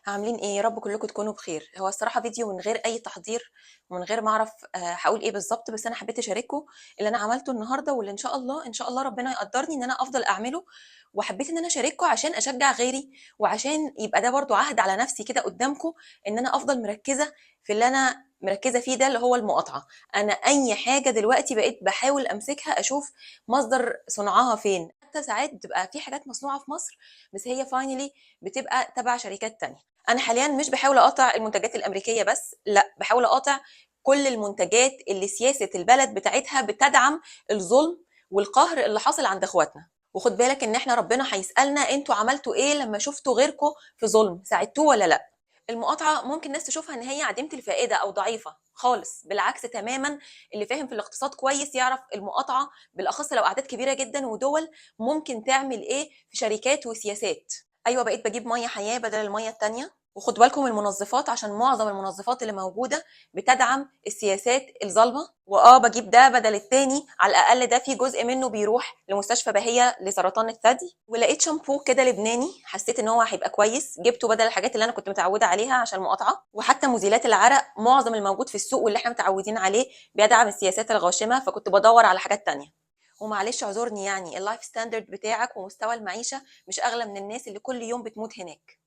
عاملين ايه؟ يا رب كلكم تكونوا بخير. هو الصراحه فيديو من غير اي تحضير ومن غير ما اعرف هقول ايه بالظبط، بس انا حبيت اشارككم اللي انا عملته النهارده، واللي ان شاء الله ربنا يقدرني ان انا افضل اعمله. وحبيت ان انا اشارككم عشان اشجع غيري، وعشان يبقى ده برضو عهد على نفسي كده قدامكم، ان انا افضل مركزه في اللي انا مركزه فيه ده، اللي هو المقاطعه. انا اي حاجه دلوقتي بقيت بحاول امسكها اشوف مصدر صنعها فين. حتى ساعات بتبقى في حاجات مصنوعه في مصر بس هي فاينلي بتبقى تبع شركات تانية. انا حاليا مش بحاول اقاطع المنتجات الامريكيه بس، لا، بحاول اقاطع كل المنتجات اللي سياسه البلد بتاعتها بتدعم الظلم والقهر اللي حاصل عند اخواتنا. وخد بالك ان احنا ربنا هيسالنا انتوا عملتوا ايه لما شفتوا غيركم في ظلم، ساعدتوه ولا لا؟ المقاطعه ممكن الناس تشوفها ان هي عديمه الفائده او ضعيفه خالص، بالعكس تماما. اللي فاهم في الاقتصاد كويس يعرف المقاطعه بالاخص لو اعداد كبيره جدا ودول ممكن تعمل ايه في شركات وسياسات. ايوه، بقيت بجيب ميه حياه بدل الميه التانيه. وخد بالكم من المنظفات، عشان معظم المنظفات اللي موجوده بتدعم السياسات الظالمه. بجيب ده بدل التاني، على الاقل ده في جزء منه بيروح لمستشفى بهيه لسرطان الثدي. ولقيت شامبو كده لبناني، حسيت ان هو هيبقى كويس، جبته بدل الحاجات اللي انا كنت متعوده عليها عشان مقاطعه. وحتى مزيلات العرق معظم الموجود في السوق واللي احنا متعودين عليه بيدعم السياسات الغاشمه، فكنت بدور على حاجات تانيه. ومعلش اعذرني، يعني اللايف ستاندرد بتاعك ومستوى المعيشه مش اغلى من الناس اللي كل يوم بتموت هناك.